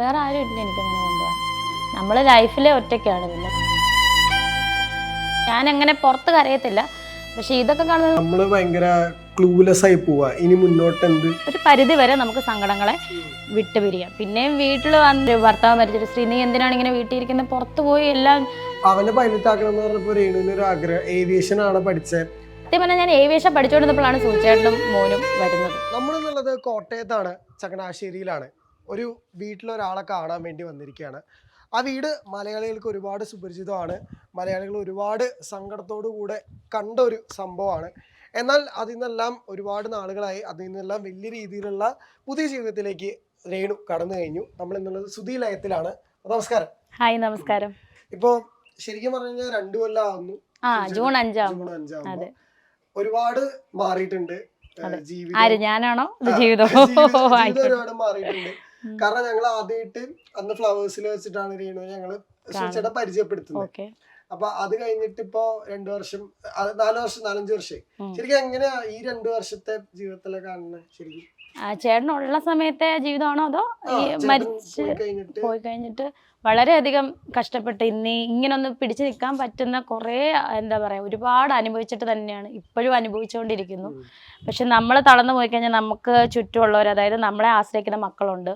വേറെ ആരും ഇല്ല എനിക്കങ്ങനെ കൊണ്ടുപോകാൻ. നമ്മൾ ലൈഫിലെ ഒറ്റയ്ക്കാണ്. പിന്നെ ഞാനങ്ങനെ പുറത്ത് കരയത്തില്ല. പക്ഷെ ഇതൊക്കെ കാണുന്നത് നമ്മള് ഭയങ്കര ക്ലൂലെസ് ആയി പോവാ. ഇനി മുന്നോട്ട് എന്ത് ഒരു പരിധി വരെ നമുക്ക് സങ്കടങ്ങളെ വിട്ടുപിരിയാം. പിന്നെയും വീട്ടിൽ വന്ന് ഭർത്താവ് മരിച്ചൊരു സ്ത്രീ നീ എന്തിനാണ് ഇങ്ങനെ വീട്ടിൽ ഇരിക്കുന്നത്, പുറത്ത് പോയി എല്ലാം അവനെ പൈലറ്റ് ആക്കണം എന്ന് പറഞ്ഞപ്പോ രേണുവിന് ഒരു ആഗ്രഹം ഏവിയേഷൻ ആണ് പഠിച്ചത്. സത്യം പറഞ്ഞാൽ ഞാൻ ഏവിയേഷൻ പഠിച്ചുകൊണ്ടിരുന്നപ്പോഴാണ് സൂചേട്ടനും മോനും വരുന്നത്. നമ്മളെന്നുള്ളത് കോട്ടയത്താണ്, ചങ്ങനാശ്ശേരിയിലാണ്. ഒരു വീട്ടിലൊരാളെ കാണാൻ വേണ്ടി വന്നിരിക്കുകയാണ്. ആ വീട് മലയാളികൾക്ക് ഒരുപാട് സുപരിചിതമാണ്. മലയാളികൾ ഒരുപാട് സങ്കടത്തോടു കൂടെ കണ്ട ഒരു സംഭവമാണ്. എന്നാൽ അതിൽ നിന്നെല്ലാം ഒരുപാട് നാളുകളായി അതിൽ നിന്നെല്ലാം വലിയ രീതിയിലുള്ള പുതിയ ജീവിതത്തിലേക്ക് രേണു കടന്നു കഴിഞ്ഞു. നമ്മൾ എന്നുള്ളത് സുധി ലയത്തിലാണ്. നമസ്കാരം. ഹായ്, നമസ്കാരം. ഇപ്പോൾ ശരിക്കും പറഞ്ഞു കഴിഞ്ഞാൽ 2 കൊല്ലം ആവുന്നു. ജൂൺ 5 അതെ, ഒരുപാട് മാറിയിട്ടുണ്ട് ജീവിതം. ആര്, ഞാനാണോ ജീവിതം? ഒരുപാട് മാറിയിട്ടുണ്ട്. കാരണം ഞങ്ങൾ ആദ്യമായിട്ട് അന്ന് ഫ്ലവേഴ്സിൽ വെച്ചിട്ടാണ് രേണു ഞങ്ങള് സുചേട്ട പരിചയപ്പെടുത്തുന്നത്. അപ്പൊ അത് കഴിഞ്ഞിട്ട് ഇപ്പൊ 2 വർഷം 4-5 വർഷമായി. ശരിക്കും എങ്ങനെയാ ഈ 2 വർഷത്തെ ജീവിതത്തിലെ കാണുന്നത്? ശരിക്കും ചേട്ടനുള്ള സമയത്തെ ജീവിതമാണോ അതോ ഈ മരിച്ച് പോയി കഴിഞ്ഞിട്ട് വളരെയധികം കഷ്ടപ്പെട്ട് ഇങ്ങനൊന്ന് പിടിച്ചു നിൽക്കാൻ പറ്റുന്ന കുറേ എന്താ പറയുക ഒരുപാട് അനുഭവിച്ചിട്ട് തന്നെയാണ് ഇപ്പോഴും അനുഭവിച്ചുകൊണ്ടിരിക്കുന്നു. പക്ഷെ നമ്മൾ തളർന്നു പോയി കഴിഞ്ഞാൽ നമുക്ക് ചുറ്റുമുള്ളവർ, അതായത് നമ്മളെ ആശ്രയിക്കുന്ന മക്കളുണ്ട്,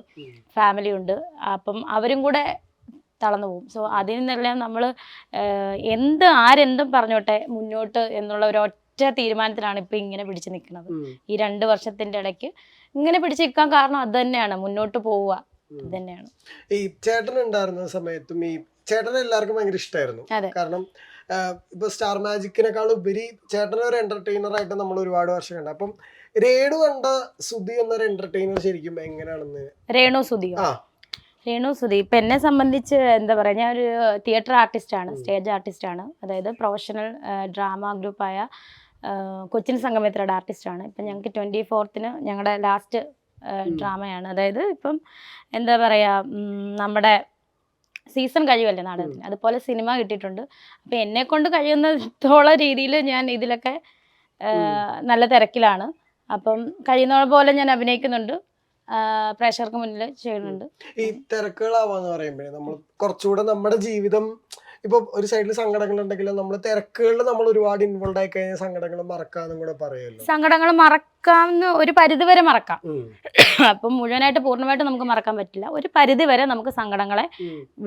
ഫാമിലി ഉണ്ട്, അപ്പം അവരും കൂടെ തളർന്നു പോകും. സോ അതിൽ നിന്നെല്ലാം നമ്മൾ ആരെന്തും പറഞ്ഞോട്ടെ മുന്നോട്ട് എന്നുള്ള ഒരു ഒറ്റ തീരുമാനത്തിലാണ് ഇപ്പം ഇങ്ങനെ പിടിച്ചു നിൽക്കുന്നത്. ഈ 2 വർഷത്തിൻ്റെ ഇടയ്ക്ക് ഇങ്ങനെ പിടിച്ചു നിൽക്കാൻ കാരണം അത് തന്നെയാണ്, മുന്നോട്ട് പോവുക തന്നെയാണ്. ഈ ചേട്ടൻ ഉണ്ടായിരുന്ന സമയത്തും ഈ ചേട്ടനെ എല്ലാവർക്കും ഭയങ്കര ഇഷ്ടമായിരുന്നു. കാരണം ഇപ്പൊ സ്റ്റാർ മാജിക്കിനേക്കാൾ ഉപരി ചേട്ടനെ ഒരു എന്റർടൈനർ ആയിട്ട് നമ്മൾ ഒരുപാട് വർഷം കണ്ട. അപ്പം രേണു കണ്ട സുധി എന്നൊരു എന്റർടൈനർ ശരിക്കും എങ്ങനെയാണെന്ന്? രേണു സുധി ഇപ്പം എന്നെ സംബന്ധിച്ച് എന്താ പറയുക, ഞാൻ ഒരു തിയേറ്റർ ആർട്ടിസ്റ്റാണ്, സ്റ്റേജ് ആർട്ടിസ്റ്റാണ്. അതായത് പ്രൊഫഷണൽ ഡ്രാമ ഗ്രൂപ്പായ കൊച്ചിൻ സംഗമേത്രയുടെ ആർട്ടിസ്റ്റാണ്. ഇപ്പം ഞങ്ങൾക്ക് 24th ഞങ്ങളുടെ ലാസ്റ്റ് ഡ്രാമയാണ്. അതായത് ഇപ്പം എന്താ പറയുക, നമ്മുടെ സീസൺ കഴിയുമല്ലേ നാടകത്തിന്, അതുപോലെ സിനിമ കിട്ടിയിട്ടുണ്ട്. അപ്പം എന്നെക്കൊണ്ട് കഴിയുന്നത്തോളം രീതിയിൽ ഞാൻ ഇതിലൊക്കെ നല്ല തിരക്കിലാണ്. അപ്പം കഴിയുന്ന പോലെ ഞാൻ അഭിനയിക്കുന്നുണ്ട്, പ്രേക്ഷകർക്ക് മുന്നിൽ ചെയ്യുന്നുണ്ട്. ഈ തിരക്കുകളാവാന്ന് പറയുമ്പോഴേ നമ്മൾ കുറച്ചുകൂടെ നമ്മുടെ ജീവിതം ഇപ്പൊ ഒരു സൈഡിൽ സങ്കടങ്ങൾ ഉണ്ടെങ്കിലും നമ്മൾ തിരക്കുകളിൽ നമ്മൾ ഒരുപാട് ഇൻവോൾവ് ആയി കഴിഞ്ഞാൽ സങ്കടങ്ങൾ മറക്കാന്നും കൂടെ പറയുമല്ലോ. സങ്കടങ്ങൾ മറക്കാമെന്ന് ഒരു പരിധി വരെ മറക്കാം. അപ്പം മുഴുവനായിട്ട് പൂർണ്ണമായിട്ട് നമുക്ക് മറക്കാൻ പറ്റില്ല. ഒരു പരിധി വരെ നമുക്ക് സങ്കടങ്ങളെ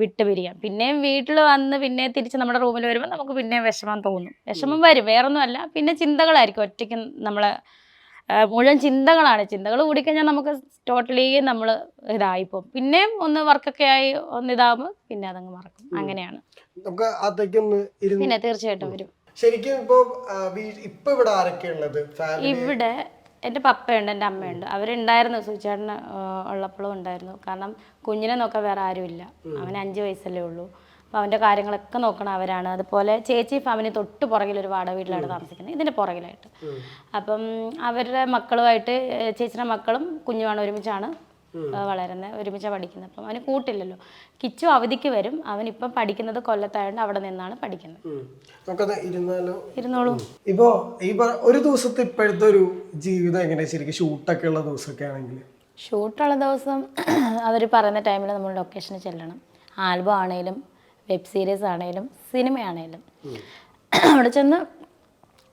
വിട്ടുപിരിയാം. പിന്നെയും വീട്ടിൽ വന്ന് പിന്നെ തിരിച്ച് നമ്മുടെ റൂമിൽ വരുമ്പോൾ നമുക്ക് പിന്നെ വിഷമം തോന്നും. വിഷമം വരും, വേറൊന്നും അല്ല, പിന്നെ ചിന്തകളായിരിക്കും. ഒറ്റയ്ക്ക് നമ്മളെ മുഴുവൻ ചിന്തകൾ കൂടിക്കഴിഞ്ഞാൽ നമുക്ക് ടോട്ടലി നമ്മൾ ഇതായിപ്പോവും. പിന്നെയും ഒന്ന് വർക്കൊക്കെ ആയി ഒന്ന് ഇതാകുമ്പോൾ പിന്നെ അതങ്ങ് മറക്കും. അങ്ങനെയാണ്. പിന്നെ തീർച്ചയായിട്ടും വരും. ശരിക്കും ഇപ്പൊ ഇവിടെ ആരൊക്കെയുള്ളത്? ഇവിടെ എൻ്റെ പപ്പയുണ്ട്, എൻ്റെ അമ്മയുണ്ട്. അവരുണ്ടായിരുന്നു, സുചേട്ടന് ഉള്ളപ്പോഴും ഉണ്ടായിരുന്നു. കാരണം കുഞ്ഞിനെ നോക്കാൻ വേറെ ആരുമില്ല. അവന് 5 വയസ്സല്ലേ ഉള്ളൂ. അപ്പോൾ അവൻ്റെ കാര്യങ്ങളൊക്കെ നോക്കണം അവരാണ്. അതുപോലെ ചേച്ചി ഫാമിലി തൊട്ട് പുറകിൽ ഒരു വാടക വീട്ടിലാണ് താമസിക്കുന്നത്, ഇതിൻ്റെ പുറകിലായിട്ട്. അപ്പം അവരുടെ മക്കളുമായിട്ട് ചേച്ചിയുടെ മക്കളും കുഞ്ഞുമാണ് ഒരുമിച്ചാണ് വളരുന്നത്, ഒരുമിച്ചാണ് പഠിക്കുന്നത്. അപ്പം അവന് കൂട്ടില്ലല്ലോ. കിച്ചു അവധിക്ക് വരും. അവനിപ്പം പഠിക്കുന്നത് കൊല്ലത്തായതുകൊണ്ട് അവിടെ നിന്നാണ് പഠിക്കുന്നത്. ഇരുന്നോളൂ. ഇപ്പോ ഈ ഒരു ദിവസത്തെ ഇപ്പോഴത്തെ ഒരു ജീവിതം എങ്ങനെ? ശരിക്കും ഷൂട്ടൊക്കെ ഉള്ള ദിവസമൊക്കെ ആണെങ്കിൽ ഷൂട്ടുള്ള ദിവസം അവർ പറയുന്ന ടൈമിൽ നമ്മൾ ലൊക്കേഷനിൽ ചെല്ലണം. ആൽബം ആണെങ്കിലും വെബ് സീരീസ് ആണെങ്കിലും സിനിമയാണെങ്കിലും അവിടെ ചെന്ന്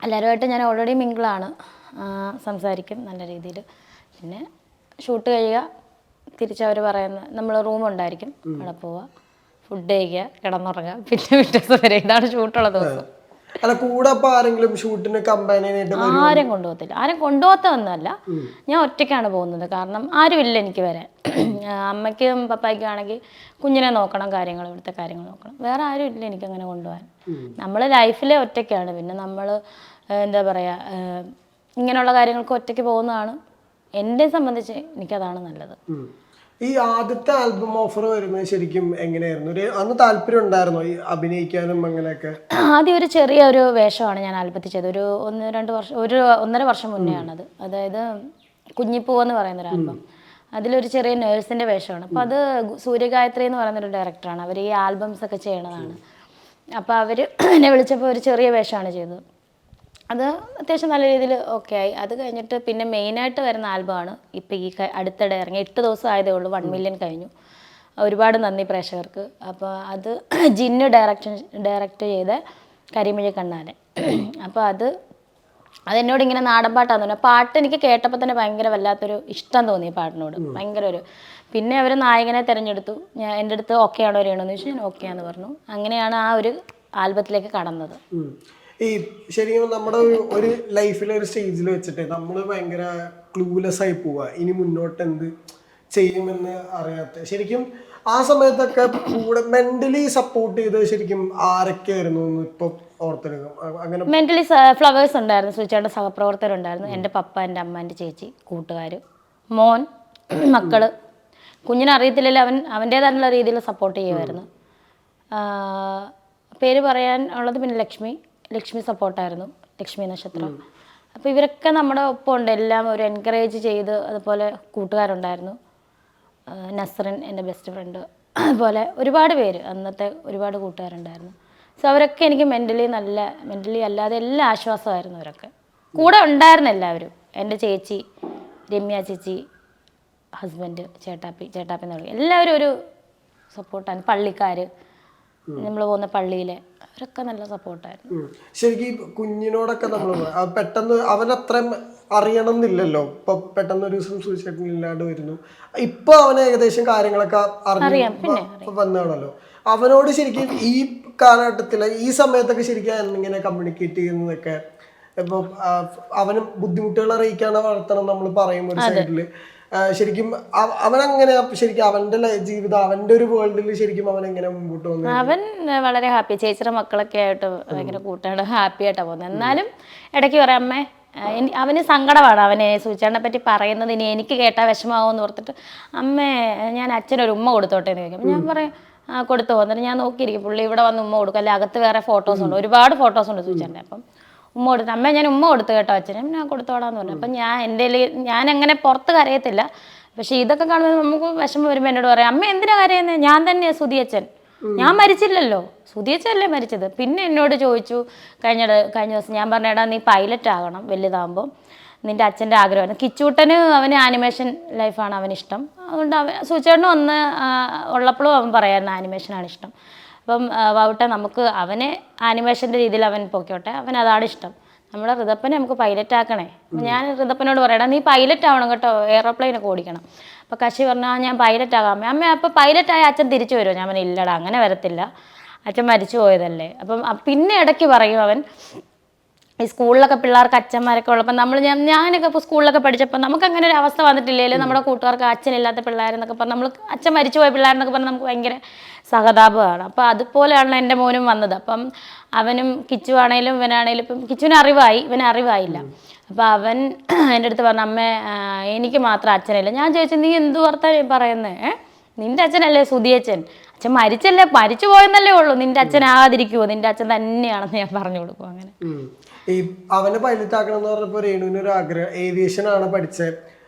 എല്ലാവരുമായിട്ട് ഞാൻ ഓൾറെഡി മിങ്കിളാണ്, സംസാരിക്കും നല്ല രീതിയിൽ. പിന്നെ ഷൂട്ട് കഴിയുക, തിരിച്ചവർ പറയുന്ന നമ്മൾ റൂമുണ്ടായിരിക്കും, അവിടെ പോവുക, ഫുഡ് കഴിക്കുക, കിടന്നുറങ്ങുക, പിന്നെ പിറ്റേന്ന് വരെ. ഇതാണ് ഷൂട്ടുള്ള ദിവസം. ആരും കൊണ്ടുപോകത്തില്ല. ആരും കൊണ്ടുപോകത്തൊന്നുമല്ല, ഞാൻ ഒറ്റയ്ക്കാണ് പോകുന്നത്. കാരണം ആരുമില്ല എനിക്ക് വരാൻ. അമ്മയ്ക്കും പപ്പായ്ക്കും ആണെങ്കിൽ കുഞ്ഞിനെ നോക്കണം, ഇവിടുത്തെ കാര്യങ്ങൾ നോക്കണം. വേറെ ആരും ഇല്ല എനിക്കങ്ങനെ കൊണ്ടുപോകാൻ. നമ്മൾ ലൈഫിലെ ഒറ്റയ്ക്കാണ്. പിന്നെ നമ്മൾ എന്താ പറയുക, ഇങ്ങനെയുള്ള കാര്യങ്ങൾക്ക് ഒറ്റയ്ക്ക് പോകുന്നതാണ് എന്നെ സംബന്ധിച്ച് എനിക്കതാണ് നല്ലത്. ഈ ആദ്യത്തെ ആൽബം ഓഫർ വരുന്നത് ശരിക്കും എങ്ങനെയായിരുന്നു? അന്ന് താല്പര്യം ഉണ്ടായിരുന്നോ ഈ അഭിനയിക്കാനും അങ്ങനെയൊക്കെ? ആദ്യം ഒരു ചെറിയൊരു വേഷമാണ് ഞാൻ ആൽബത്തിൽ ചെയ്തത്. ഒരു 1-2 വർഷം മുന്നെയാണത്. അതായത് കുഞ്ഞിപ്പൂ എന്ന് പറയുന്നൊരു ആൽബം. അതിലൊരു ചെറിയ നേഴ്സിൻ്റെ വേഷമാണ്. അപ്പോൾ അത് സൂര്യഗായത്രി എന്ന് പറയുന്നൊരു ഡയറക്ടറാണ്. അവർ ഈ ആൽബംസ് ഒക്കെ ചെയ്യണതാണ്. അപ്പോൾ അവർ എന്നെ വിളിച്ചപ്പോൾ ഒരു ചെറിയ വേഷമാണ് ചെയ്തത്. അത് അത്യാവശ്യം നല്ല രീതിയിൽ ഓക്കെ ആയി. അത് കഴിഞ്ഞിട്ട് പിന്നെ മെയിനായിട്ട് വരുന്ന ആൽബമാണ് ഇപ്പോൾ ഈ അടുത്തിടെ ഇറങ്ങി. 8 ദിവസം ആയതേ ഉള്ളൂ, 1 മില്യൺ കഴിഞ്ഞു. ഒരുപാട് നന്ദി പ്രേക്ഷകർക്ക്. അപ്പോൾ അത് ജിന്നു ഡയറക്റ്റ് ചെയ്ത കരിമിഴി കണ്ണാനെ. അപ്പോൾ അതെന്നോട് ഇങ്ങനെ നാടൻ പാട്ടാന്ന് പറഞ്ഞു. പാട്ട് എനിക്ക് കേട്ടപ്പോൾ തന്നെ ഭയങ്കര വല്ലാത്തൊരു ഇഷ്ടം തോന്നി പാട്ടിനോട്, ഭയങ്കര ഒരു. പിന്നെ അവർ നായകനെ തിരഞ്ഞെടുത്തു. എൻ്റെ അടുത്ത് ഓക്കെ ആണോ രേണുന്ന് ചോദിച്ചു. ഞാൻ ഓക്കെ ആണെന്ന് പറഞ്ഞു. അങ്ങനെയാണ് ആ ഒരു ആൽബത്തിലേക്ക് കടന്നത്. ഈ ശരിക്കും നമ്മുടെ ഒരു ലൈഫിലെ ഒരു സ്റ്റേജിൽ വെച്ചിട്ട് നമ്മൾ ഭയങ്കര ക്ലൂലെസ് ആയി പോവുക, ഇനി മുന്നോട്ട് എന്ത് ചെയ്യുമെന്ന് അറിയാത്ത. ശരിക്കും ആ സമയത്തൊക്കെ കൂടെ മെന്റലി സപ്പോർട്ട് ചെയ്ത് ശരിക്കും ആരൊക്കെയായിരുന്നു ഇപ്പൊ ഓർത്തെടുക്കും? അങ്ങനെ മെന്റലി ഫ്ലവേഴ്സ് ഉണ്ടായിരുന്നു, സുചേട്ടൻ്റെ സഹപ്രവർത്തകരുണ്ടായിരുന്നു, എൻ്റെ പപ്പ, എൻ്റെ അമ്മ, എൻ്റെ ചേച്ചി, കൂട്ടുകാർ, മോൻ, മക്കള്. കുഞ്ഞിനെ അറിയത്തില്ലല്ലോ, അവൻ്റേതായിട്ടുള്ള രീതിയിൽ സപ്പോർട്ട് ചെയ്യുമായിരുന്നു. പേര് പറയാൻ ഉള്ളത് പിന്നെ ലക്ഷ്മി സപ്പോർട്ടായിരുന്നു, ലക്ഷ്മി നക്ഷത്രം. അപ്പോൾ ഇവരൊക്കെ നമ്മുടെ ഒപ്പം ഉണ്ട്, എല്ലാം ഒരു എൻകറേജ് ചെയ്ത്. അതുപോലെ കൂട്ടുകാരുണ്ടായിരുന്നു, നസ്രൻ എൻ്റെ ബെസ്റ്റ് ഫ്രണ്ട്, അതുപോലെ ഒരുപാട് പേര്, അന്നത്തെ ഒരുപാട് കൂട്ടുകാരുണ്ടായിരുന്നു. സോ അവരൊക്കെ എനിക്ക് മെൻ്റലി അല്ലാതെ എല്ലാ ആശ്വാസമായിരുന്നു. അവരൊക്കെ കൂടെ ഉണ്ടായിരുന്നു എല്ലാവരും. എൻ്റെ ചേച്ചി, രമ്യ ചേച്ചി, ഹസ്ബൻഡ്, ചേട്ടാപ്പി എന്ന് പറയും, എല്ലാവരും ഒരു സപ്പോർട്ടാണ്. പള്ളിക്കാർ, നമ്മൾ പോകുന്ന പള്ളിയിലെ അവരൊക്കെ നല്ല സപ്പോർട്ടായിരുന്നു. ശരിക്കും കുഞ്ഞിനോടൊക്കെ നമ്മൾ പെട്ടെന്ന് അവനത്രയും അറിയണം എന്നില്ലല്ലോ. ഇപ്പൊ പെട്ടെന്ന് ഒരു ദിവസം സൂചിച്ചിട്ടില്ലാണ്ട് വരുന്നു, ഇപ്പൊ അവന് ഏകദേശം കാര്യങ്ങളൊക്കെ വന്നാണല്ലോ. അവനോട് ശരിക്കും ഈ കാലഘട്ടത്തില് ഈ സമയത്തൊക്കെ ശരിക്കും ഇങ്ങനെ കമ്മ്യൂണിക്കേറ്റ് ചെയ്യുന്നതൊക്കെ ഇപ്പൊ അവന് ബുദ്ധിമുട്ടുകൾ അറിയിക്കാണ് വളർത്തണം നമ്മൾ പറയും ഒരു സൈഡില്. ശരിക്കും അവനങ്ങനെ ശരിക്കും അവന്റെ ജീവിതം, അവന്റെ ഒരു വേൾഡിൽ ശരിക്കും അവൻ എങ്ങനെ മുമ്പോട്ട് വന്നു? അവൻ വളരെ ഹാപ്പി, ചേച്ചിയുടെ മക്കളൊക്കെ ആയിട്ട് ഭയങ്കര കൂട്ടാണ്, ഹാപ്പി ആയിട്ടാണ് പോകുന്നത്. എന്നാലും ഇടയ്ക്ക് പറയാം, അമ്മേ അവന് സങ്കടമാണ് അവനെ സൂചിച്ചേട്ടനെ പറ്റി പറയുന്നത്, ഇനി എനിക്ക് കേട്ടാൽ വിഷമാവെന്ന് ഓർത്തിട്ട്, അമ്മേ ഞാൻ അച്ഛനൊരു ഉമ്മ കൊടുത്തോട്ടെ എന്ന് ചോദിക്കും. ഞാൻ പറയും കൊടുത്തു പോകുന്നിട്ട് ഞാൻ നോക്കിയിരിക്കും, പുള്ളി ഇവിടെ വന്ന് ഉമ്മ കൊടുക്കും, അല്ലെ അകത്ത് വേറെ ഫോട്ടോസ് ഉണ്ട്, ഒരുപാട് ഫോട്ടോസ് ഉണ്ട് സൂചിച്ചേട്ടൻ്റെ. അപ്പം ഉമ്മ കൊടുത്തു, അമ്മ ഞാൻ ഉമ്മ കൊടുത്തു കേട്ടോ അച്ഛനും, ഞാൻ കൊടുത്തോടാന്ന് പറഞ്ഞു. അപ്പം ഞാൻ അങ്ങനെ പുറത്ത് കരയത്തില്ല, പക്ഷെ ഇതൊക്കെ കാണുമ്പോൾ നമുക്ക് വിഷമം വരുമ്പോൾ എന്നോട് പറയാം, അമ്മ എന്തിനാ കരയുന്നത്, ഞാൻ തന്നെ സുധിയച്ഛൻ, ഞാൻ മരിച്ചില്ലല്ലോ, സുധിയച്ഛനല്ലേ മരിച്ചത്. പിന്നെ എന്നോട് ചോദിച്ചു കഴിഞ്ഞ ദിവസം, ഞാൻ പറഞ്ഞേടാ നീ പൈലറ്റ് ആകണം വലുതാകുമ്പോൾ, നിൻ്റെ അച്ഛൻ്റെ ആഗ്രഹമാണ്. കിച്ചൂട്ടന് അവന് ആനിമേഷൻ ലൈഫാണ് അവനിഷ്ടം, അതുകൊണ്ട് സുചേട്ടനും ഒന്ന് ഉള്ളപ്പോഴും അവൻ പറയായിരുന്നു ആനിമേഷനാണ് ഇഷ്ടം. അപ്പം വൗട്ടെ നമുക്ക് അവനെ ആനിമേഷൻ്റെ രീതിയിൽ അവൻ പൊക്കോട്ടെ, അവൻ അതാണ് ഇഷ്ടം, നമ്മളെ ഋതപ്പനെ നമുക്ക് പൈലറ്റ് ആക്കണേ. ഞാൻ ഋതപ്പനോട് പറയടാ നീ പൈലറ്റ് ആവണം കേട്ടോ, എയറോപ്ലെയിനൊക്കെ ഓടിക്കണം. അപ്പോൾ കശി പറഞ്ഞാൽ ഞാൻ പൈലറ്റ് ആകാം അമ്മ. അപ്പോൾ പൈലറ്റായ അച്ഛൻ തിരിച്ചു വരുമോ? ഞാൻ പറഞ്ഞു ഇല്ലടാ അങ്ങനെ വരത്തില്ല, അച്ഛൻ മരിച്ചു പോയതല്ലേ. അപ്പം പിന്നെ ഇടയ്ക്ക് പറയും അവൻ, ഈ സ്കൂളിലൊക്കെ പിള്ളേർക്ക് അച്ഛന്മാരൊക്കെ ഉള്ളപ്പോൾ ഞാനൊക്കെ ഇപ്പോൾ സ്കൂളിലൊക്കെ പഠിച്ചപ്പോൾ നമുക്ക് അങ്ങനെ ഒരു അവസ്ഥ വന്നിട്ടില്ലല്ലോ, നമ്മുടെ കൂട്ടുകാർക്ക് അച്ഛനില്ലാത്ത പിള്ളേരെന്നൊക്കെ പറഞ്ഞാൽ നമ്മൾ അച്ഛൻ മരിച്ചു പോയ പിള്ളേരെന്നൊക്കെ പറഞ്ഞാൽ നമുക്ക് ഭയങ്കര സഹതാപമാണ്. അപ്പോൾ അതുപോലെയാണ് എൻ്റെ മോനും വന്നത്. അപ്പം അവനും കിച്ചു ആണേലും ഇവനാണേലും, ഇപ്പം കിച്ചുവിന് അറിവായി, ഇവന് അറിവായില്ല. അപ്പോൾ അവൻ എൻ്റെ അടുത്ത് പറഞ്ഞു, അമ്മ എനിക്ക് മാത്രം അച്ഛനില്ല. ഞാൻ ചോദിച്ചു നീ എന്ത് വർത്താനം പറയുന്നത്, നിൻ്റെ അച്ഛനല്ലേ സുധിയച്ഛൻ, അച്ഛൻ മരിച്ചു പോയെന്നല്ലേ ഉള്ളൂ, നിൻ്റെ അച്ഛനാകാതിരിക്കുമോ, നിൻ്റെ അച്ഛൻ തന്നെയാണെന്ന് ഞാൻ പറഞ്ഞു കൊടുക്കും. അങ്ങനെ ഈ അവനെ പൈലറ്റ് ആക്കണം എന്ന് പറഞ്ഞപ്പോൾ രേണുവിന് ഒരു ആഗ്രഹം ഏവിയേഷൻ ആണ് പഠിച്ചത്.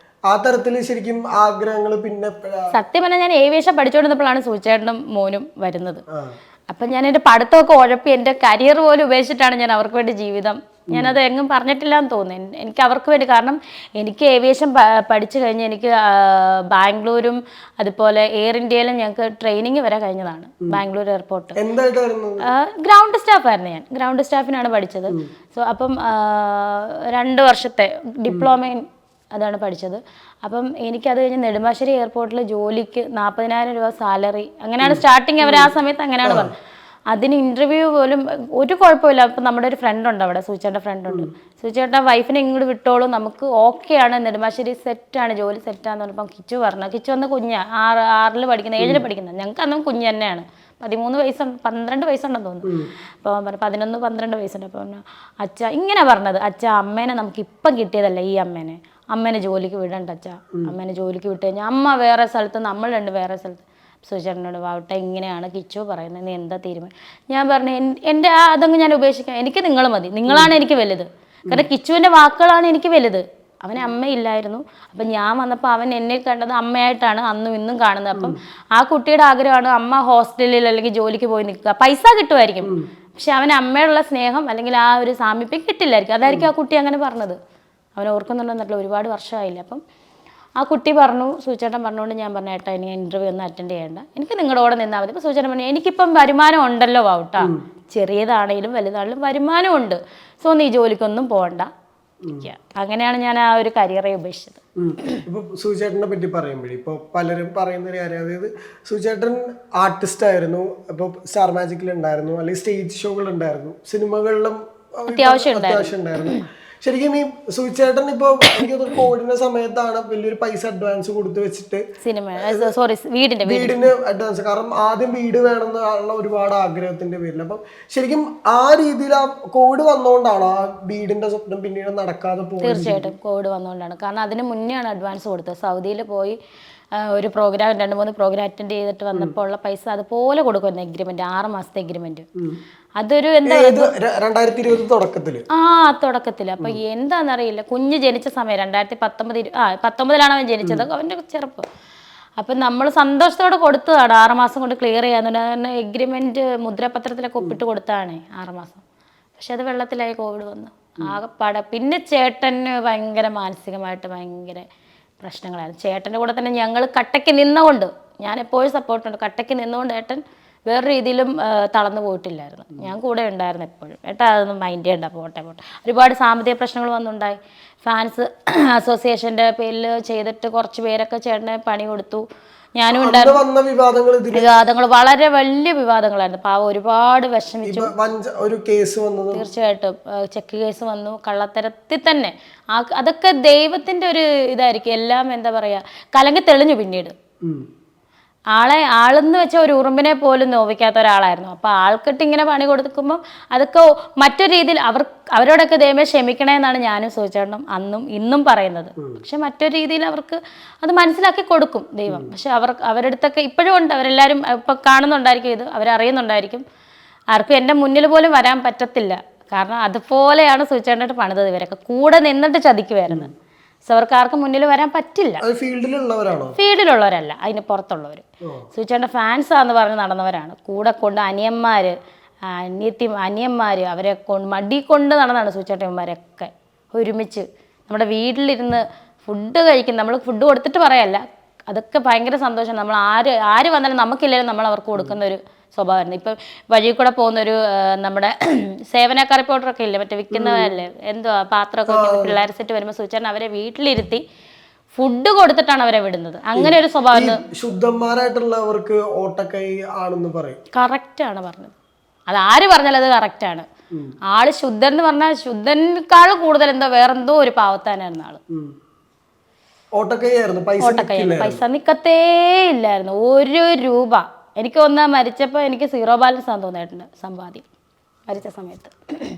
ആ തരത്തിൽ ശരിക്കും ആഗ്രഹങ്ങൾ പിന്നെ സത്യം പറഞ്ഞാൽ ഞാൻ ഏവിയേഷൻ പഠിച്ചുകൊണ്ടിരുന്നപ്പോഴാണ് സൂചേട്ടനും മോനും വരുന്നത്. അപ്പം ഞാൻ എൻ്റെ പഠിത്തമൊക്കെ ഉഴപ്പി എൻ്റെ കരിയർ പോലും ഉപേക്ഷിച്ചിട്ടാണ് ഞാൻ അവർക്ക് വേണ്ടി ജീവിതം, ഞാനത് എങ്ങും പറഞ്ഞിട്ടില്ല എന്ന് തോന്നുന്നു. എനിക്ക് അവർക്ക് വേണ്ടി, കാരണം എനിക്ക് ഏവിയേഷൻ പഠിച്ചു കഴിഞ്ഞ് എനിക്ക് ബാംഗ്ലൂരും അതുപോലെ എയർ ഇന്ത്യയിലും ഞങ്ങൾക്ക് ട്രെയിനിങ് വരെ കഴിഞ്ഞതാണ്. ബാംഗ്ലൂർ എയർപോർട്ട് ഗ്രൗണ്ട് സ്റ്റാഫായിരുന്നു, ഞാൻ ഗ്രൗണ്ട് സ്റ്റാഫിനാണ് പഠിച്ചത്. സോ അപ്പം 2 വർഷത്തെ ഡിപ്ലോമയും അതാണ് പഠിച്ചത്. അപ്പം എനിക്കത് കഴിഞ്ഞ് നെടുമ്പാശ്ശേരി എയർപോർട്ടിൽ ജോലിക്ക് 40,000 രൂപ സാലറി, അങ്ങനെയാണ് സ്റ്റാർട്ടിങ്. അവർ ആ സമയത്ത് അങ്ങനെയാണ് പറഞ്ഞത്. അതിന് ഇൻ്റർവ്യൂ പോലും ഒരു കുഴപ്പമില്ല. അപ്പം നമ്മുടെ ഒരു ഫ്രണ്ടുണ്ട് അവിടെ, സൂചേട്ടൻ്റെ ഫ്രണ്ടുണ്ട്, സൂചേട്ടൻ്റെ വൈഫിനെ ഇങ്ങോട്ട് വിട്ടോളൂ, നമുക്ക് ഓക്കെയാണ്, നെടുമ്പാശ്ശേരി സെറ്റാണ്, ജോലി സെറ്റാന്ന് പറഞ്ഞപ്പം കിച്ചു പറഞ്ഞു. കിച്ചു വന്ന് കുഞ്ഞാ 6ൽ പഠിക്കുന്നത്, 7ൽ പഠിക്കുന്നത്, ഞങ്ങൾക്ക് അന്നും കുഞ്ഞ് തന്നെയാണ്, 13 വയസ്സുണ്ട്, 12 വയസ്സുണ്ടെന്ന് തോന്നുന്നു. അപ്പോൾ അവൻ പറഞ്ഞു 11-12 വയസ്സുണ്ട്. അപ്പോൾ പറഞ്ഞു അച്ഛ ഇങ്ങനെ പറഞ്ഞത്, അച്ഛ അമ്മേനെ നമുക്ക് ഇപ്പം കിട്ടിയതല്ല, ഈ അമ്മേനെ ജോലിക്ക് വിടണ്ട അച്ഛ, അമ്മേനെ ജോലിക്ക് വിട്ട് കഴിഞ്ഞാൽ അമ്മ വേറെ സ്ഥലത്ത്, നമ്മൾ 2 വേറെ സ്ഥലത്ത്. സുചേട്ടനോട് വാവട്ടെ ഇങ്ങനെയാണ് കിച്ചു പറയുന്നത്, നീ എന്താ തീരുമാനം? ഞാൻ പറഞ്ഞു എൻ്റെ അതങ്ങ് ഞാൻ ഉപേക്ഷിക്കാം, എനിക്ക് നിങ്ങൾ മതി, നിങ്ങളാണ് എനിക്ക് വലുത്. കാരണം കിച്ചുവിൻ്റെ വാക്കുകളാണ് എനിക്ക് വലുത്. അവന് അമ്മയില്ലായിരുന്നു, അപ്പം ഞാൻ വന്നപ്പോൾ അവൻ എന്നെ കണ്ടത് അമ്മയായിട്ടാണ് അന്നും ഇന്നും കാണുന്നത്. അപ്പം ആ കുട്ടിയുടെ ആഗ്രഹമാണ് അമ്മ ഹോസ്റ്റലിൽ അല്ലെങ്കിൽ ജോലിക്ക് പോയി നിൽക്കുക, പൈസ കിട്ടുമായിരിക്കും, പക്ഷെ അവന് അമ്മയോടുള്ള സ്നേഹം അല്ലെങ്കിൽ ആ ഒരു സാമീപ്യം കിട്ടില്ലായിരിക്കും. അതായിരിക്കും ആ കുട്ടി അങ്ങനെ പറഞ്ഞത്. അവൻ ഓർക്കുന്നുണ്ടെന്നല്ല, ഒരുപാട് വർഷമായില്ല. അപ്പം ആ കുട്ടി പറഞ്ഞു, സൂചേട്ടൻ പറഞ്ഞുകൊണ്ട് ഞാൻ പറഞ്ഞു ഏട്ടാ ഇനി ഇൻ്റർവ്യൂ ഒന്നും അറ്റൻഡ് ചെയ്യേണ്ട, എനിക്ക് നിങ്ങളുടെ കൂടെ നിന്നാൽ മതി. അപ്പോൾ സൂചേട്ടൻ പറഞ്ഞു എനിക്കിപ്പം വരുമാനം ഉണ്ടല്ലോ വാവട്ടാ, ചെറിയതാണെങ്കിലും വലുതാണെങ്കിലും വരുമാനമുണ്ട്, സോ നീ ജോലിക്കൊന്നും പോകണ്ട. അങ്ങനെയാണ് ഞാൻ ആ ഒരു കരിയറെ ഉപേക്ഷിച്ചത്. ഇപ്പൊ സുചേട്ടനെ പറ്റി പറയുമ്പോഴേ ഇപ്പൊ പലരും പറയുന്ന ഒരു കാര്യം, അതായത് സുചേട്ടൻ ആർട്ടിസ്റ്റ് ആയിരുന്നു, ഇപ്പൊ സ്റ്റാർ മാജിക്കിൽ ഉണ്ടായിരുന്നു, അല്ലെങ്കിൽ സ്റ്റേജ് ഷോകൾ ഉണ്ടായിരുന്നു, സിനിമകളിലും അത്യാവശ്യം ഉണ്ടായിരുന്നു. ശരിക്കും ഈ സുചേട്ടൻ ഇപ്പൊ എനിക്ക് കോവിഡിന്റെ സമയത്താണ് വലിയൊരു പൈസ അഡ്വാൻസ് കൊടുത്തു വെച്ചിട്ട് വീടിന് അഡ്വാൻസ്, കാരണം ആദ്യം വീട് വേണമെന്നുള്ള ഒരുപാട് ആഗ്രഹത്തിന്റെ പേരിൽ. അപ്പം ശരിക്കും ആ രീതിയിൽ ആ കോവിഡ് വന്നുകൊണ്ടാണ് ആ വീടിന്റെ സ്വപ്നം പിന്നീട് നടക്കാതെ പോകുന്നത്. തീർച്ചയായിട്ടും കോവിഡ് വന്നുകൊണ്ടാണ്. കാരണം അതിന് മുന്നെയാണ് അഡ്വാൻസ് കൊടുത്തത്. സൗദിയിൽ പോയി ഒരു പ്രോഗ്രാം 2-3 പ്രോഗ്രാം അറ്റൻഡ് ചെയ്തിട്ട് വന്നപ്പോൾ ഉള്ള പൈസ അതുപോലെ കൊടുക്കുന്നു. എഗ്രിമെന്റ് 6 മാസത്തെ എഗ്രിമെന്റ്. അതൊരു എന്താ 2020 തുടക്കത്തില് തുടക്കത്തില്. അപ്പൊ എന്താണെന്നറിയില്ല, കുഞ്ഞ് ജനിച്ച സമയം 2019 അവൻ ജനിച്ചത്, അവന്റെ ചെറുപ്പം. അപ്പം നമ്മൾ സന്തോഷത്തോടെ കൊടുത്തതാണ് 6 മാസം കൊണ്ട് ക്ലിയർ ചെയ്യാൻ. എഗ്രിമെന്റ് മുദ്രപത്രത്തിലൊക്കെ ഒപ്പിട്ട് കൊടുത്തതാണ് 6 മാസം. പക്ഷെ അത് വെള്ളത്തിലായി കോവിഡ് വന്നു ആകെപ്പാടെ. പിന്നെ ചേട്ടന് ഭയങ്കര മാനസികമായിട്ട് ഭയങ്കര പ്രശ്നങ്ങളായിരുന്നു. ചേട്ടൻ്റെ കൂടെ തന്നെ ഞങ്ങൾ കട്ടയ്ക്ക് നിന്നുകൊണ്ട്, ഞാൻ എപ്പോഴും സപ്പോർട്ടുണ്ട്, കട്ടയ്ക്ക് നിന്നുകൊണ്ട് ഏട്ടൻ വേറെ രീതിയിലും തളർന്നു പോയിട്ടില്ലായിരുന്നു. ഞാൻ കൂടെ ഉണ്ടായിരുന്നു എപ്പോഴും. ഏട്ടാ അതൊന്നും മൈൻഡ് ചെയ്യണ്ട, പോട്ടെ. ഒരുപാട് സാമ്പത്തിക പ്രശ്നങ്ങൾ വന്നുണ്ടായി. ഫാൻസ് അസോസിയേഷൻ്റെ പേരിൽ ചെയ്തിട്ട് കുറച്ച് പേരൊക്കെ ചേട്ടനെ പണി കൊടുത്തു. ഞാനും ഉണ്ടായിരുന്നു. വിവാദങ്ങൾ വളരെ വലിയ വിവാദങ്ങളായിരുന്നു. പാവം ഒരുപാട് വിഷമിച്ചു. തീർച്ചയായിട്ടും ചെക്ക് കേസ് വന്നു, കള്ളത്തരത്തിൽ തന്നെ. അതൊക്കെ ദൈവത്തിന്റെ ഒരു ഇതായിരിക്കും. എല്ലാം എന്താ പറയാ, കലങ്ങി തെളിഞ്ഞു പിന്നീട്. ആളെന്ന് വെച്ചാൽ ഒരു ഉറുമ്പിനെ പോലും നോവിക്കാത്ത ഒരാളായിരുന്നു. അപ്പോൾ ആൾക്കിട്ട് ഇങ്ങനെ പണി കൊടുക്കുമ്പോൾ അതൊക്കെ മറ്റൊരു രീതിയിൽ അവരോടൊക്കെ ദൈവമേ ക്ഷമിക്കണേ എന്നാണ് ഞാനും സൂചേട്ടനും അന്നും ഇന്നും പറയുന്നത്. പക്ഷെ മറ്റൊരു രീതിയിൽ അവർക്ക് അത് മനസ്സിലാക്കി കൊടുക്കും ദൈവം. പക്ഷെ അവരുടെ അടുത്തൊക്കെ ഇപ്പോഴും ഉണ്ട്. അവരെല്ലാവരും ഇപ്പം കാണുന്നുണ്ടായിരിക്കും, ഇത് അവരറിയുന്നുണ്ടായിരിക്കും. ആർക്കും എൻ്റെ മുന്നിൽ പോലും വരാൻ പറ്റത്തില്ല. കാരണം അതുപോലെയാണ് സൂചേട്ടനായിട്ട് പണിതത്. ഇവരൊക്കെ കൂടെ നിന്നിട്ട് ചതിക്കുമായിരുന്നു. സോ അവർക്ക് ആർക്കും മുന്നിൽ വരാൻ പറ്റില്ല. ഫീൽഡിലുള്ളവരല്ല, അതിന് പുറത്തുള്ളവർ. സൂചേട്ടൻ്റെ ഫാൻസാന്ന് പറഞ്ഞ് നടന്നവരാണ്. കൂടെ കൊണ്ട് അനിയന്മാര് അവരെ മടി കൊണ്ട് നടന്നതാണ് സൂചേട്ടന്മാരൊക്കെ ഒരുമിച്ച്. നമ്മുടെ വീട്ടിലിരുന്ന് ഫുഡ് കഴിക്കും. നമ്മൾ ഫുഡ് കൊടുത്തിട്ട് പറയല്ല, അതൊക്കെ ഭയങ്കര സന്തോഷം. നമ്മൾ ആര് വന്നാലും നമുക്കില്ലെങ്കിലും നമ്മൾ അവർക്ക് കൊടുക്കുന്ന ഒരു സ്വഭാവമായിരുന്നു. ഇപ്പം വഴി കൂടെ പോകുന്നൊരു നമ്മുടെ സേവനക്കാർ റിപ്പോർട്ടറൊക്കെ ഇല്ലേ, മറ്റേ വിൽക്കുന്നവരല്ലേ, എന്തുവാ പാത്രമൊക്കെ പിള്ളേർ സെറ്റ് വരുമ്പോൾ സൂചന അവരെ വീട്ടിലിരുത്തി ഫുഡ് കൊടുത്തിട്ടാണ് അവരെ വിടുന്നത്. അങ്ങനെ ഒരു സ്വഭാവം. ശുദ്ധന്മാരായിട്ടുള്ളവർക്ക് ഓട്ടക്കൈ ആണെന്ന് പറയും. കറക്റ്റ് ആണ് പറഞ്ഞത്. അത് ആര് പറഞ്ഞാലും അത് കറക്റ്റാണ്. ആള് ശുദ്ധൻ എന്ന് പറഞ്ഞാൽ ശുദ്ധനേക്കാൾ കൂടുതൽ എന്തോ വേറെന്തോ ഒരു പാവത്താനായിരുന്നു ആള്. പൈസ നിക്കത്തേ ഇല്ലായിരുന്നു. 1 രൂപ. എനിക്ക് മരിച്ചപ്പോൾ എനിക്ക് 0 ബാലൻസ് ആണെന്ന് തോന്നിയിട്ടുണ്ട് സമ്പാദ്യം മരിച്ച സമയത്ത്.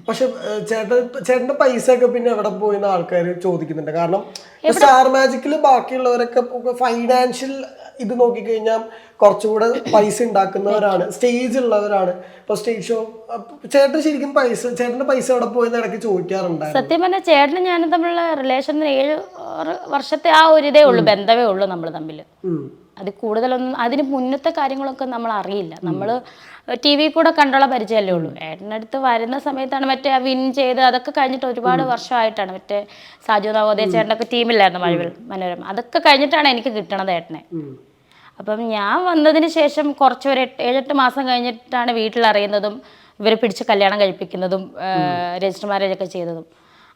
പക്ഷെ ചേട്ടന്റെ പൈസ ഒക്കെ പിന്നെ എവിടെ പോയിന്ന് ആൾക്കാർ ചോദിക്കുന്നുണ്ട്. കാരണം സ്റ്റാർ മാജിക്കില് ബാക്കിയുള്ളവരൊക്കെ ഫൈനാൻഷ്യൽ ഇത് നോക്കിക്കഴിഞ്ഞാൽ കുറച്ചുകൂടെ പൈസ ഉണ്ടാക്കുന്നവരാണ്, സ്റ്റേജ് ഉള്ളവരാണ്. ഇപ്പൊ സ്റ്റേജ് ഷോ ശരിക്കും ചേട്ടന്റെ പൈസ എവിടെ പോയെന്ന് ഇടയ്ക്ക് ചോദിക്കാറുണ്ടായിരുന്നു. സത്യം പറഞ്ഞാൽ ചേട്ടനും ഞാനും തമ്മിലുള്ള റിലേഷൻ 7 വർഷത്തെ ആ ഒരു ഇതേ ഉള്ളൂ, ബന്ധമേ ഉള്ളൂ നമ്മൾ തമ്മിൽ. അത് കൂടുതലൊന്നും അതിന് മുന്നത്തെ കാര്യങ്ങളൊക്കെ നമ്മൾ അറിയില്ല. നമ്മൾ TV കൂടെ കണ്ടുള്ള പരിചയമല്ലേ ഉള്ളൂ. ഏട്ടനടുത്ത് വരുന്ന സമയത്താണ് മറ്റേ വിൻ ചെയ്ത് അതൊക്കെ കഴിഞ്ഞിട്ട് ഒരുപാട് വർഷമായിട്ടാണ്. മറ്റേ സാജു നവോദയ ചേട്ടനൊക്കെ ടീമില്ലായിരുന്നു മഴവിൽ മനോരമ, അതൊക്കെ കഴിഞ്ഞിട്ടാണ് എനിക്ക് കിട്ടണത് ഏട്ടനെ. അപ്പം ഞാൻ വന്നതിന് ശേഷം കുറച്ച് ഒരു 7-8 മാസം കഴിഞ്ഞിട്ടാണ് വീട്ടിലറിയുന്നതും ഇവരെ പിടിച്ച് കല്യാണം കഴിപ്പിക്കുന്നതും രജിസ്റ്റർ മാരേജൊക്കെ ചെയ്തതും.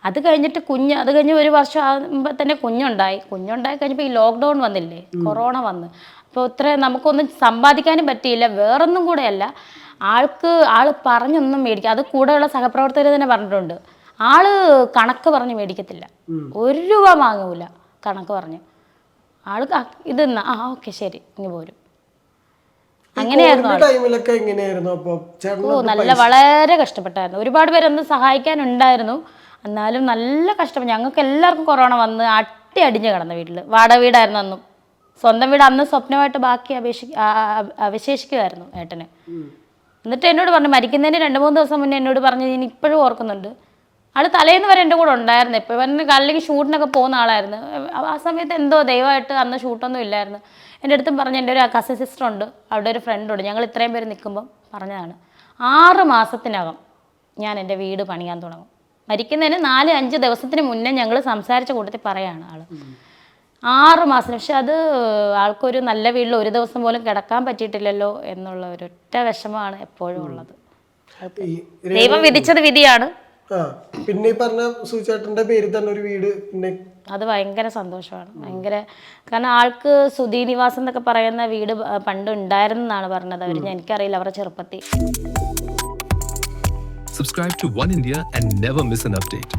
അത് കഴിഞ്ഞിട്ട് അത് കഴിഞ്ഞ് 1 വർഷം ആകുമ്പോൾ തന്നെ കുഞ്ഞുണ്ടായി കഴിഞ്ഞപ്പോൾ ഈ ലോക്ക്ഡൗൺ വന്നില്ലേ, കൊറോണ വന്ന്. അപ്പോൾ നമുക്കൊന്നും സമ്പാദിക്കാനും പറ്റിയില്ല. വേറൊന്നും കൂടെയല്ല, ആള് പറഞ്ഞൊന്നും മേടിക്കുക. അത് കൂടെയുള്ള സഹപ്രവർത്തകർ തന്നെ പറഞ്ഞിട്ടുണ്ട്, ആള് കണക്ക് പറഞ്ഞ് മേടിക്കത്തില്ല, 1 രൂപ വാങ്ങൂല കണക്ക് പറഞ്ഞ്. ആള് ഇതെന്നാ ഓക്കെ ശരി ഇങ്ങ് പോരും. അങ്ങനെയായിരുന്നു. വളരെ കഷ്ടപ്പെട്ടായിരുന്നു. ഒരുപാട് പേരൊന്ന് സഹായിക്കാനുണ്ടായിരുന്നു, എന്നാലും നല്ല കഷ്ടം. ഞങ്ങൾക്ക് എല്ലാവർക്കും കൊറോണ വന്ന് അടിഞ്ഞ് കിടന്ന വീട്ടിൽ. വാടക വീടായിരുന്നു അന്നും. സ്വന്തം വീട് അന്ന് സ്വപ്നമായിട്ട് ബാക്കി അവശേഷിക്കുമായിരുന്നു ഏട്ടന്. എന്നിട്ട് എന്നോട് പറഞ്ഞു, മരിക്കുന്നതിന് 2-3 ദിവസം മുന്നേ എന്നോട് പറഞ്ഞു, ഞാൻ ഇപ്പോഴും ഓർക്കുന്നുണ്ട്, ആള് തലേന്ന് വരെ എൻ്റെ കൂടെ ഉണ്ടായിരുന്നു. ഇപ്പോൾ അല്ലെങ്കിൽ ഷൂട്ടിനൊക്കെ പോകുന്ന ആളായിരുന്നു. ആ സമയത്ത് എന്തോ ദയവായിട്ട് അന്ന് ഷൂട്ടൊന്നും ഇല്ലായിരുന്നു. എൻ്റെ അടുത്തും പറഞ്ഞു, എൻ്റെ ഒരു കസിൻ സിസ്റ്റർ ഉണ്ട്, അവിടെ ഒരു ഫ്രണ്ട് ഉണ്ട്, ഞങ്ങൾ ഇത്രയും പേര് നിൽക്കുമ്പം പറഞ്ഞതാണ്, 6 മാസത്തിനകം ഞാൻ എൻ്റെ വീട് പണിയാൻ തുടങ്ങും. മരിക്കുന്നതിന് 4-5 ദിവസത്തിന് മുന്നേ ഞങ്ങൾ സംസാരിച്ച കൂട്ടത്തിൽ പറയാണ് ആള്. 6 മാസം. പക്ഷെ അത് ആൾക്കൊരു നല്ല വീട്ടിൽ ഒരു ദിവസം പോലും കിടക്കാൻ പറ്റിയിട്ടില്ലല്ലോ എന്നുള്ള ഒരൊറ്റ വിഷമമാണ് എപ്പോഴും ഉള്ളത്. ഈ ദൈവം വിധിച്ചത് വിധിയാണ്. ആ പിന്നെ ഈ പറഞ്ഞ സുചേട്ടന്റെ പേരിൽ തന്നെ ഒരു വീട് പിന്നെ അത് ഭയങ്കര സന്തോഷമാണ്. ഭയങ്കര കാരണം ആൾക്ക് സുധീ നിവാസം എന്നൊക്കെ പറയുന്ന വീട് പണ്ട് ഉണ്ടായിരുന്നെന്നാണ് പറഞ്ഞത് അവർ. എനിക്കറിയില്ല അവരുടെ ചെറുപ്പത്തിൽ. Subscribe to One India and never miss an update.